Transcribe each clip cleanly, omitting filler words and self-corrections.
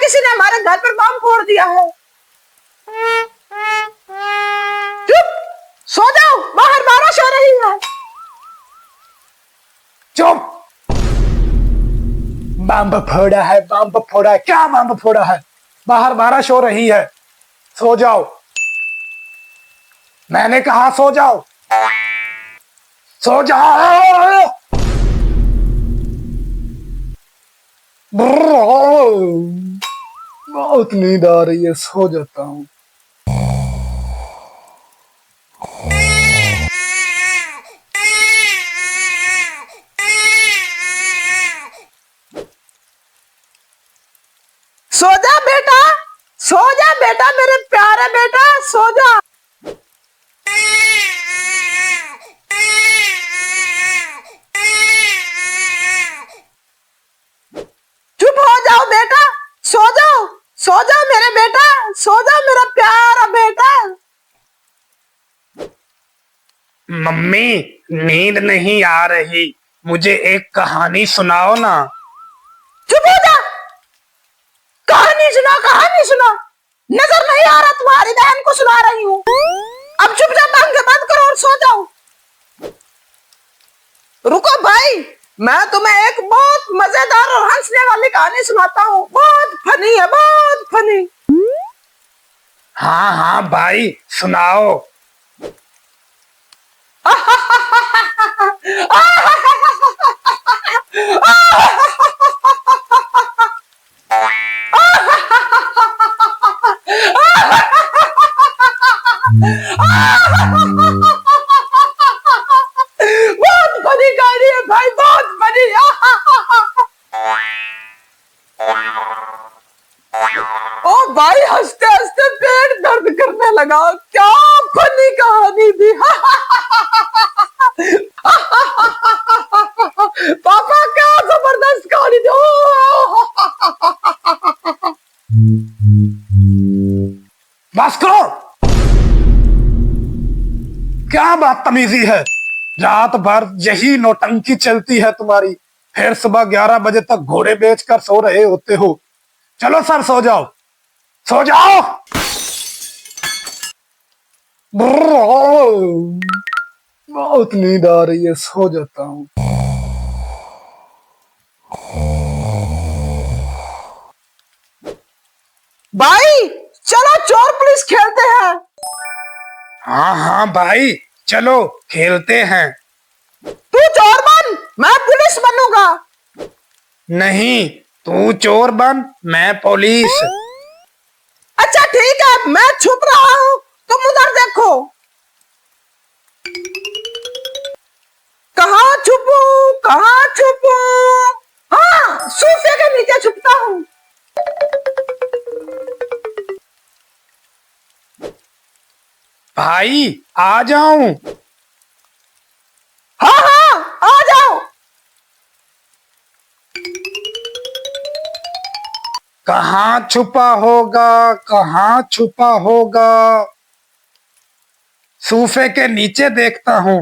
किसी ने हमारे घर पर बम फोड़ दिया है। चुप, सो जाओ, बाहर बारिश हो रही है। चुप। बम फोड़ा है, बम फोड़ा है, क्या बम फोड़ा है? बाहर बारिश हो रही है, सो जाओ। मैंने कहा सो जाओ, सो जाओ। बहुत नींद आ रही है, सो जाता हूँ। सो जा बेटा, सो जा बेटा, मेरे प्यारे बेटा, सो जा। चुप हो जाओ बेटा, सो जाओ, सो जाओ मेरे बेटा, सो जाओ मेरा प्यारा बेटा। मम्मी, नींद नहीं आ रही, मुझे एक कहानी सुनाओ ना। चुप हो जा, कहानी सुना, कहानी सुना। नजर नहीं आ रहा तुम्हारी बहन को सुना रही हूँ। अब चुपचाप आंखें बंद करो और सो जाओ। रुको भाई, मैं तुम्हें एक बहुत मजेदार और हंसने वाली कहानी सुनाता हूँ। बहुत फनी है, बहुत फनी। हाँ हाँ भाई, सुनाओ। बहुत फनी कहानी है भाई, बहुत फनी। ओ भाई, हंसते हंसते पेट दर्द करने लगा। क्या फनी कहानी थी। पापा, क्या जबरदस्त कहानी थी। बस करो, क्या बदतमीजी है। रात भर यही नौटंकी चलती है तुम्हारी, फिर सुबह 11 बजे तक घोड़े बेचकर सो रहे होते हो। चलो सर, सो जाओ, सो जाओ। बहुत नींद आ रही है, सो जाता हूँ। भाई चलो चोर पुलिस खेलते हैं। हाँ हाँ भाई, चलो खेलते हैं। तू चोर बन, मैं पुलिस बनूंगा। नहीं, तू चोर बन, मैं पुलिस। अच्छा ठीक है, मैं छुप रहा हूँ, तुम उधर देखो। कहाँ छुपूं, कहाँ छुपूं? हाँ, सोफे के नीचे छुपता हूँ। भाई आ जाऊं? हाँ हाँ, आ जाओ। कहाँ छुपा होगा, कहाँ छुपा होगा? सोफे के नीचे देखता हूँ।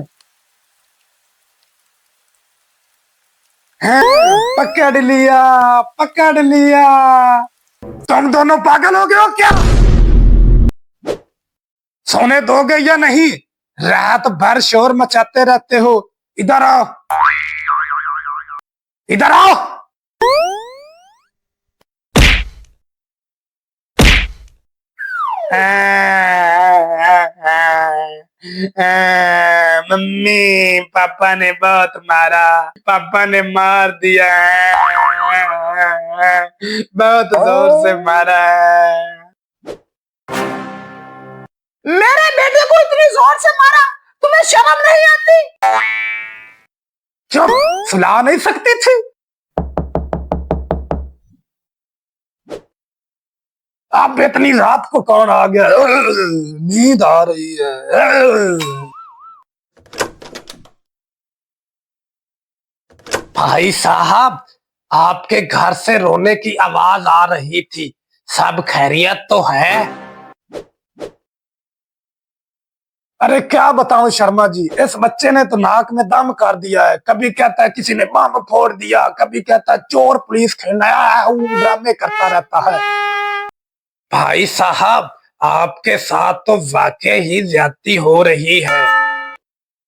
हाँ, पकड़ लिया, पकड़ लिया। तुम दोनों पागल हो गए हो क्या? सोने दोगे या नहीं? रात भर शोर मचाते रहते हो। इधर आओ, इधर आओ। मम्मी, पापा ने बहुत मारा, पापा ने मार दिया है, बहुत जोर से मारा है। मेरे बेटे को इतनी जोर से मारा, तुम्हें शर्म नहीं आती? क्यों सुला नहीं सकती थी? अब इतनी रात को कौन आ गया? नींद आ रही है। भाई साहब, आपके घर से रोने की आवाज आ रही थी, सब खैरियत तो है? अरे क्या बताऊं शर्मा जी, इस बच्चे ने तो नाक में दम कर दिया है। कभी कहता है किसी ने बम फोड़ दिया, कभी कहता है चोर पुलिस खेलना है, ड्रामे करता रहता है। भाई साहब, आपके साथ तो वाकई ही ज्यादती हो रही है।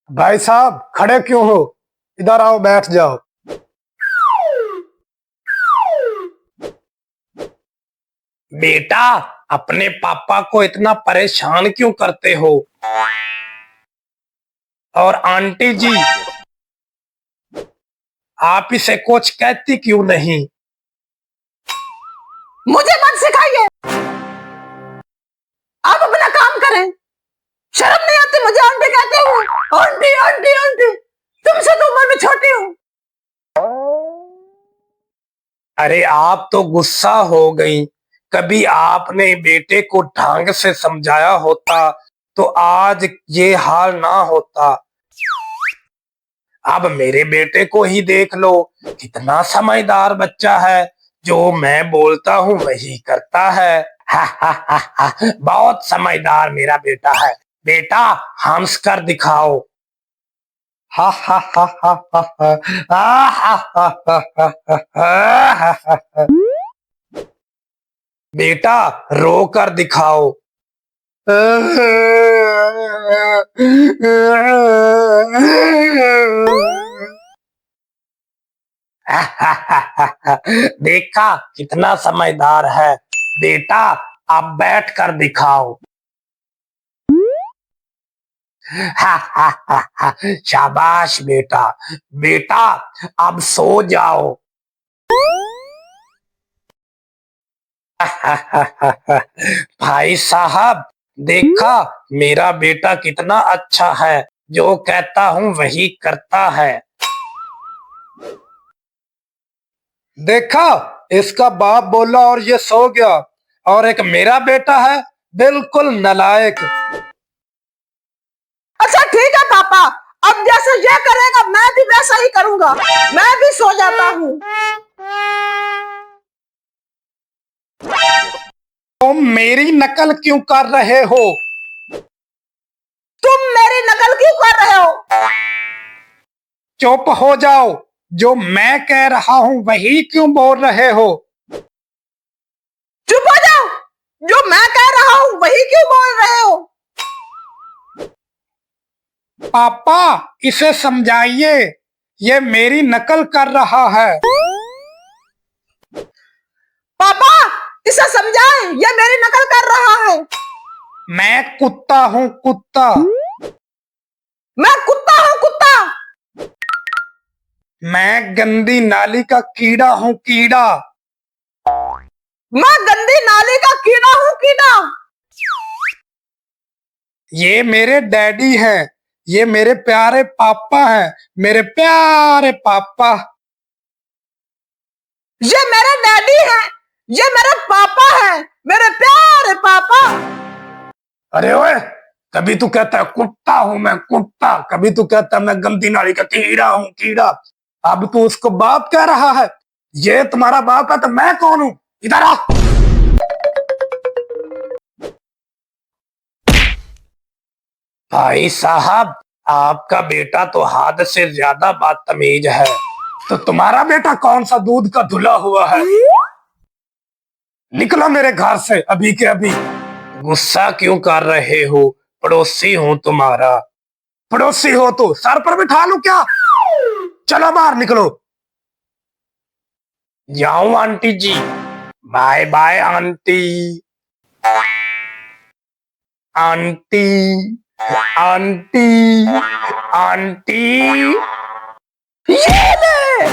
भाई साहब, खड़े क्यों हो? इधर आओ, बैठ जाओ। बेटा, अपने पापा को इतना परेशान क्यों करते हो? और आंटी जी, आप इसे कुछ कहती क्यों नहीं? मुझे मत सिखाइए, आप अपना काम करें। शर्म नहीं आती मुझे आंटी कहते हुए? आंटी आंटी आंटी, तुमसे तो उम्र में छोटी हूँ। अरे आप तो गुस्सा हो गई। कभी आपने बेटे को ढंग से समझाया होता तो आज ये हाल ना होता। अब मेरे बेटे को ही देख लो, कितना समझदार बच्चा है। जो मैं बोलता हूँ वही करता है। हा हा हा हा, बहुत समझदार मेरा बेटा है। बेटा, हंस कर दिखाओ। हा हा हा हा हा हा, हा हा हा हा हा हा हा हा। बेटा, रो कर दिखाओ। देखा, कितना समझदार है। बेटा, आप बैठ कर दिखाओ। शाबाश बेटा। बेटा, अब सो जाओ। भाई साहब, देखा, मेरा बेटा कितना अच्छा है। जो कहता हूँ वही करता है। देखा, इसका बाप बोला और ये सो गया। और एक मेरा बेटा है, बिल्कुल नालायक। अच्छा ठीक है पापा, अब जैसे ये करेगा मैं भी वैसा ही करूंगा। मैं भी सो जाता हूँ। तुम मेरी नकल क्यों कर रहे हो? तुम मेरी नकल क्यों कर रहे हो? चुप हो जाओ। जो मैं कह रहा हूँ वही क्यों बोल रहे हो? चुप हो जाओ, जो मैं कह रहा हूँ वही क्यों बोल रहे हो? पापा, इसे समझाइए, ये मेरी नकल कर रहा है। पापा, इसे समझाएं, ये मेरी नकल कर रहा है। मैं कुत्ता हूँ, कुत्ता। मैं कुत्ता हूँ, कुत्ता। मैं गंदी नाली का कीड़ा हूँ, कीड़ा। मैं गंदी नाली का कीड़ा हूँ, कीड़ा। ये मेरे डैडी हैं। ये मेरे प्यारे पापा हैं, मेरे प्यारे पापा। ये मेरे डैडी है, ये मेरे पापा है, मेरे प्यारे पापा। अरे ओए, कभी तू कहता है कुत्ता हूं मैं, कुत्ता। कभी तू कहता है मैं गंदी नाली का कीड़ा हूँ, कीड़ा। अब तू उसको बाप कह रहा है। ये तुम्हारा बाप है तो मैं कौन हूँ? इधर आ। भाई साहब, आपका बेटा तो हद से ज्यादा बदतमीज है। तो तुम्हारा बेटा कौन सा दूध का धुला हुआ है? निकलो मेरे घर से अभी के अभी। गुस्सा क्यों कर रहे हो? पड़ोसी हूँ तुम्हारा। पड़ोसी हो तो सर पर बिठा लूं क्या? चलो बाहर निकलो। जाऊं aunty ji? Bye bye aunty. Aunty, aunty, aunty. ये ले।